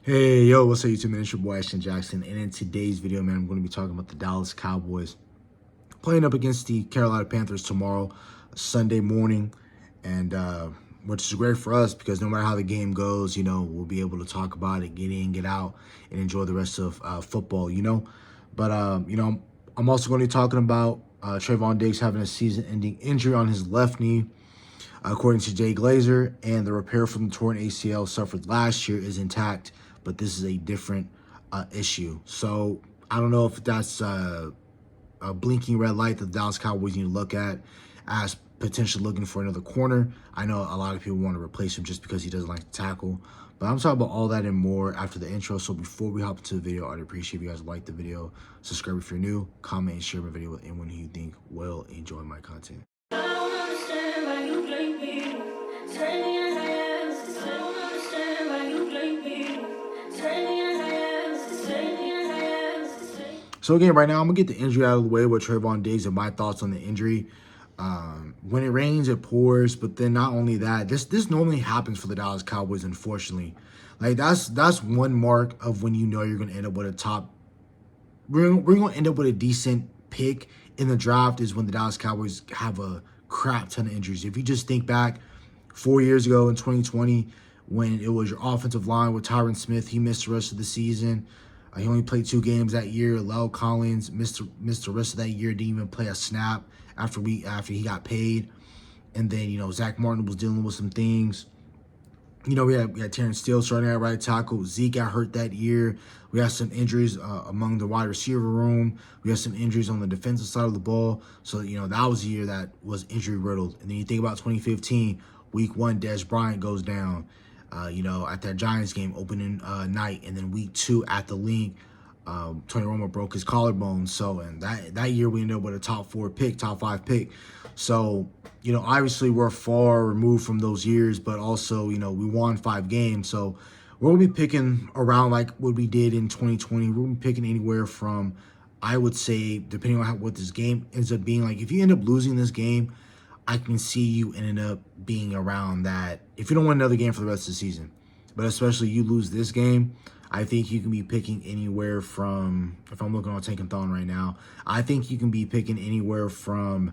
Hey, yo, what's up, YouTube, man? It's your boy, Ashton Jackson, and in today's video, man, I'm going to be talking about the Dallas Cowboys playing up against the Carolina Panthers tomorrow, Sunday morning, and which is great for us because no matter how the game goes, we'll be able to talk about it, get in, get out, and enjoy the rest of football. But, I'm also going to be talking about Trevon Diggs having a season-ending injury on his left knee, according to Jay Glazer, and the repair from the torn ACL suffered last year is intact, but this is a different issue. So I don't know if that's a blinking red light that the Dallas Cowboys need to look at as potentially looking for another corner. I know a lot of people want to replace him just because he doesn't like to tackle, but I'm talking about all that and more after the intro. So before we hop into the video, I'd appreciate if you guys like the video, subscribe if you're new, comment and share my video with anyone who you think will enjoy my content. So again, right now, I'm going to get the injury out of the way with Trevon Diggs and my thoughts on the injury. When it rains, it pours. But then not only that, this normally happens for the Dallas Cowboys, unfortunately. Like, that's one mark of when you know you're going to end up with a top. We're going to end up with a decent pick in the draft is when the Dallas Cowboys have a crap ton of injuries. If you just think back 4 years ago in 2020, when it was your offensive line with Tyron Smith, he missed the rest of the season. He only played 2 games that year. Lel Collins missed the rest of that year. Didn't even play a snap after he got paid. And then Zach Martin was dealing with some things. We had Terrence Steele starting at right tackle. Zeke got hurt that year. We had some injuries among the wide receiver room. We had some injuries on the defensive side of the ball. So that was a year that was injury riddled. And then you think about 2015, Week 1, Des Bryant goes down. At that Giants game opening night, and then week 2 at the Link, Tony Romo broke his collarbone. So, and that year we ended up with a top 5 pick. So, obviously we're far removed from those years, but also, we won 5 games. So we're going to be picking around like what we did in 2020. We're going to be picking anywhere from, I would say, depending on what this game ends up being, like if you end up losing this game, I can see you ending up being around that if you don't win another game for the rest of the season. But especially you lose this game, I think you can be picking anywhere from, if I'm looking on Tank and Thon right now, I think you can be picking anywhere from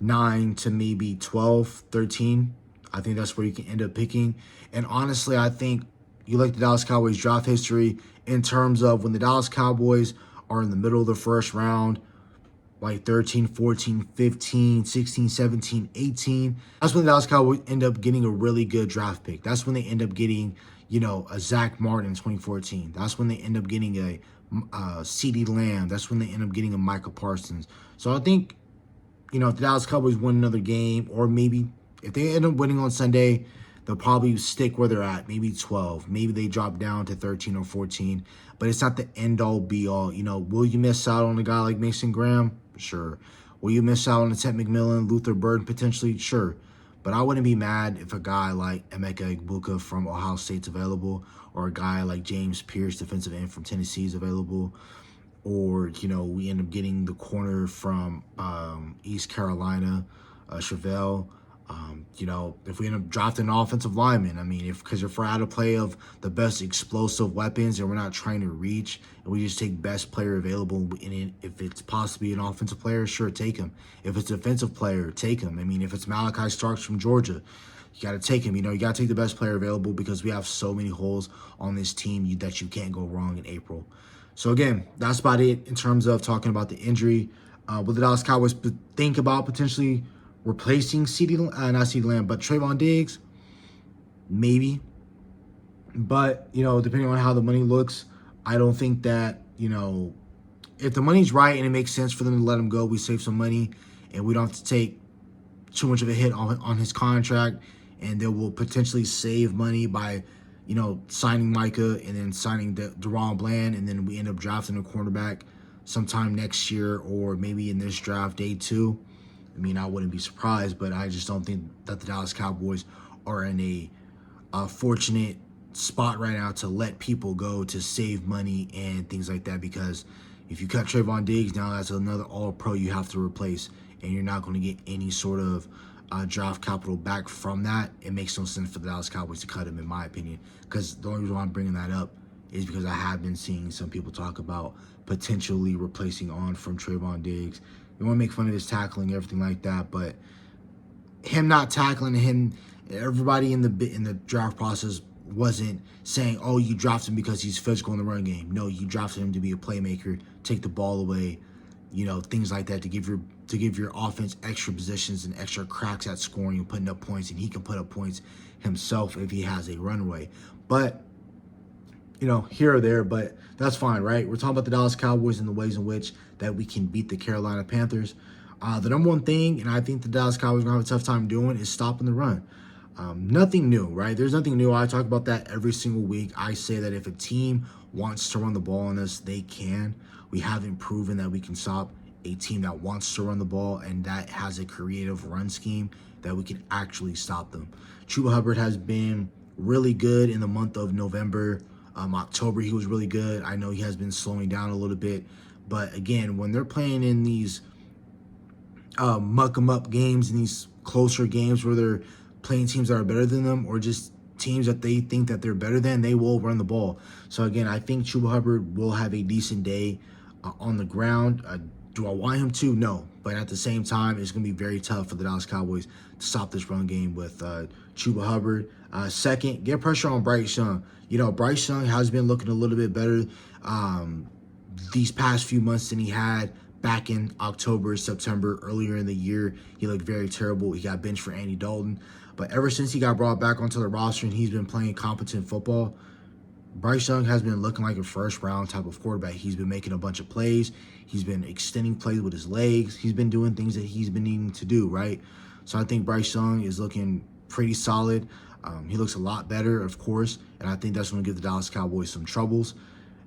9 to maybe 12, 13. I think that's where you can end up picking. And honestly, I think you like the Dallas Cowboys draft history in terms of when the Dallas Cowboys are in the middle of the first round, like 13, 14, 15, 16, 17, 18. That's when the Dallas Cowboys end up getting a really good draft pick. That's when they end up getting, a Zach Martin in 2014. That's when they end up getting a CeeDee Lamb. That's when they end up getting a Michael Parsons. So I think, if the Dallas Cowboys win another game, or maybe if they end up winning on Sunday, they'll probably stick where they're at, maybe 12. Maybe they drop down to 13 or 14. But it's not the end-all, be-all. Will you miss out on a guy like Mason Graham? Sure. Will you miss out on Ted McMillan, Luther Burden potentially? Sure. But I wouldn't be mad if a guy like Emeka Egbuka from Ohio State's available, or a guy like James Pierce, defensive end from Tennessee, is available. Or, we end up getting the corner from East Carolina, Chevelle. If we end up drafting an offensive lineman, because if we're out of play of the best explosive weapons and we're not trying to reach, and we just take best player available, and if it's possibly an offensive player, sure, take him. If it's a defensive player, take him. If it's Malachi Starks from Georgia, you got to take him. You got to take the best player available because we have so many holes on this team that you can't go wrong in April. So again, that's about it in terms of talking about the injury. Will the Dallas Cowboys think about potentially replacing not CeeDee Lamb, but Trevon Diggs? Maybe. But, depending on how the money looks, I don't think that, if the money's right and it makes sense for them to let him go, we save some money and we don't have to take too much of a hit on his contract, and they will potentially save money by, signing Micah and then signing DeRon Bland, and then we end up drafting a cornerback sometime next year or maybe in this draft, day 2. I wouldn't be surprised, but I just don't think that the Dallas Cowboys are in a fortunate spot right now to let people go to save money and things like that, because if you cut Trevon Diggs, now that's another all-pro you have to replace, and you're not going to get any sort of draft capital back from that. It makes no sense for the Dallas Cowboys to cut him, in my opinion, because the only reason why I'm bringing that up is because I have been seeing some people talk about potentially replacing on from Trevon Diggs. They want to make fun of his tackling, everything like that, but him not tackling him, everybody in the draft process wasn't saying, "Oh, you drafted him because he's physical in the run game." No, you drafted him to be a playmaker, take the ball away, things like that, to give your offense extra positions and extra cracks at scoring and putting up points, and he can put up points himself if he has a runway. But here or there, but that's fine, right? We're talking about the Dallas Cowboys and the ways in which that we can beat the Carolina Panthers. The number one thing, and I think the Dallas Cowboys are going to have a tough time doing, is stopping the run. Nothing new, right? There's nothing new. I talk about that every single week. I say that if a team wants to run the ball on us, they can. We haven't proven that we can stop a team that wants to run the ball and that has a creative run scheme, that we can actually stop them. Chuba Hubbard has been really good in the month of November. October, he was really good. I know he has been slowing down a little bit. But again, when they're playing in these muck 'em up games and these closer games where they're playing teams that are better than them, or just teams that they think that they're better than, they will run the ball. So again, I think Chuba Hubbard will have a decent day on the ground. Do I want him to? No. But at the same time, it's going to be very tough for the Dallas Cowboys to stop this run game with Chuba Hubbard. Second, get pressure on Bryce Young. Bryce Young has been looking a little bit better these past few months than he had back in October, September, earlier in the year. He looked very terrible. He got benched for Andy Dalton. But ever since he got brought back onto the roster and he's been playing competent football, Bryce Young has been looking like a first-round type of quarterback. He's been making a bunch of plays. He's been extending plays with his legs. He's been doing things that he's been needing to do, right? So I think Bryce Young is looking pretty solid. He looks a lot better, of course, and I think that's going to give the Dallas Cowboys some troubles.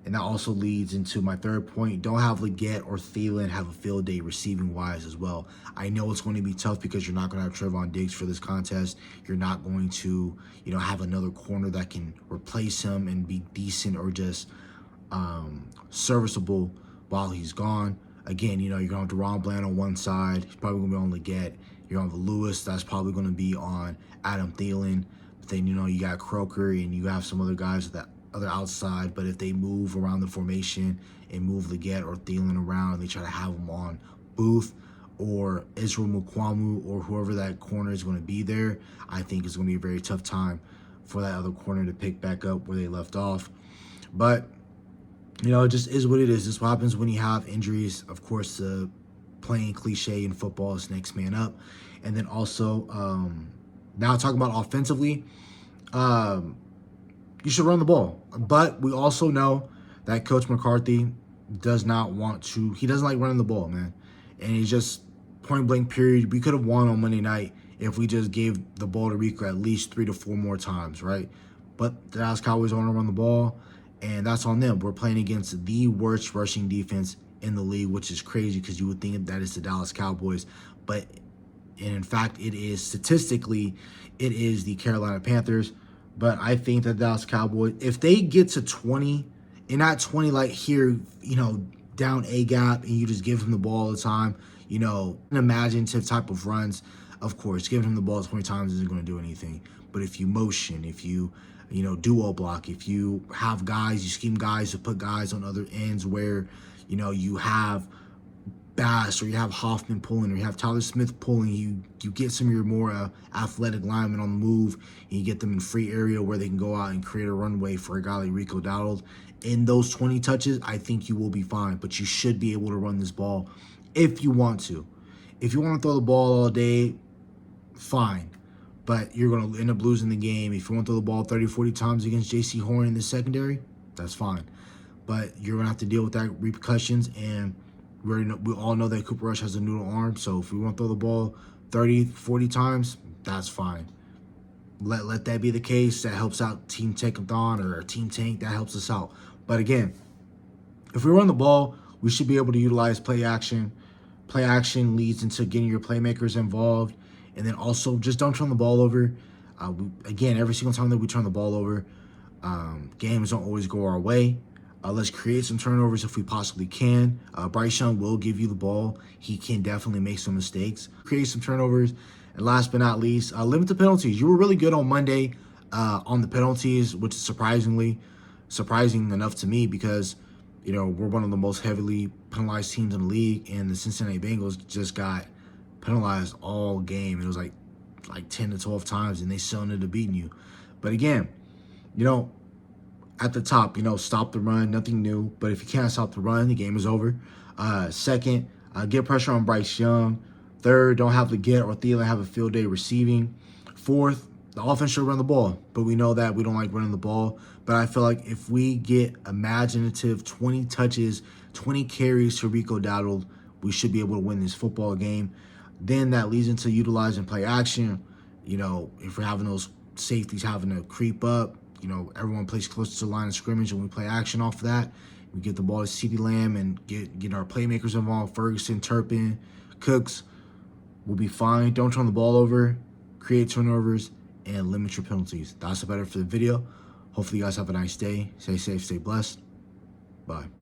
And that also leads into my third point. Don't have Leggett or Thielen have a field day receiving-wise as well. I know it's going to be tough because you're not going to have Trevon Diggs for this contest. You're not going to, have another corner that can replace him and be decent or just serviceable while he's gone. Again, you're going to have Deron Bland on one side. He's probably going to be on Leggett. You're going to have Lewis. That's probably going to be on Adam Thielen. But then, you got Croker and you have some other guys that other outside, but if they move around the formation and move Leggett or Thielen around, they try to have them on Booth or Israel Mukwamu or whoever that corner is going to be there, I think it's going to be a very tough time for that other corner to pick back up where they left off. But, it just is what it is. This is what happens when you have injuries. Of course, the playing cliche in football is next man up. And then also, now talking about offensively, you should run the ball. But we also know that Coach McCarthy does not want to. He doesn't like running the ball, man. And he's just point blank period. We could have won on Monday night if we just gave the ball to Rico at least 3 to 4 more times, right? But the Dallas Cowboys want to run the ball, and that's on them. We're playing against the worst rushing defense in the league, which is crazy because you would think that it's the Dallas Cowboys. But in fact, it is statistically, it is the Carolina Panthers. But I think that Dallas Cowboys, if they get to 20, and not 20 like here, down a gap, and you just give him the ball all the time, an imaginative type of runs, of course, giving him the ball 20 times isn't going to do anything. But if you motion, if you, duo block, if you have guys, you scheme guys to put guys on other ends where, you have Bass or you have Hoffman pulling or you have Tyler Smith pulling, you get some of your more athletic linemen on the move and you get them in free area where they can go out and create a runway for a guy like Rico Dowdle. In those 20 touches, I think you will be fine, but you should be able to run this ball if you want to. If you want to throw the ball all day, fine, but you're going to end up losing the game. If you want to throw the ball 30, 40 times against J.C. Horn in the secondary, that's fine. But you're going to have to deal with that repercussions, and we all know that Cooper Rush has a noodle arm, so if we want to throw the ball 30, 40 times, that's fine. Let that be the case. That helps out Team Tankathon or Team Tank. That helps us out. But again, if we run the ball, we should be able to utilize play action. Play action leads into getting your playmakers involved. And then also just don't turn the ball over. Again, every single time that we turn the ball over, games don't always go our way. Let's create some turnovers if we possibly can. Bryce Young will give you the ball. He can definitely make some mistakes. Create some turnovers. And last but not least, limit the penalties. You were really good on Monday on the penalties, which is surprisingly. surprising enough to me because, you know, we're one of the most heavily penalized teams in the league, and the Cincinnati Bengals just got penalized all game. It was like 10 to 12 times, and they still ended up beating you. But again, you know, at the top, you know, stop the run, nothing new. But if you can't stop the run, the game is over. Second, get pressure on Bryce Young. Third, don't have Leggett or Thielen have a field day receiving. Fourth, the offense should run the ball, but we know that we don't like running the ball. But I feel like if we get imaginative 20 touches, 20 carries to Rico Dowdle, we should be able to win this football game. Then that leads into utilizing play action. You know, if we're having those safeties having to creep up, you know, everyone plays close to the line of scrimmage, and we play action off of that. We get the ball to CeeDee Lamb and get our playmakers involved, Ferguson, Turpin, Cooks. We'll be fine. Don't turn the ball over, create turnovers, and limit your penalties. That's about it for the video. Hopefully you guys have a nice day. Stay safe, stay blessed. Bye.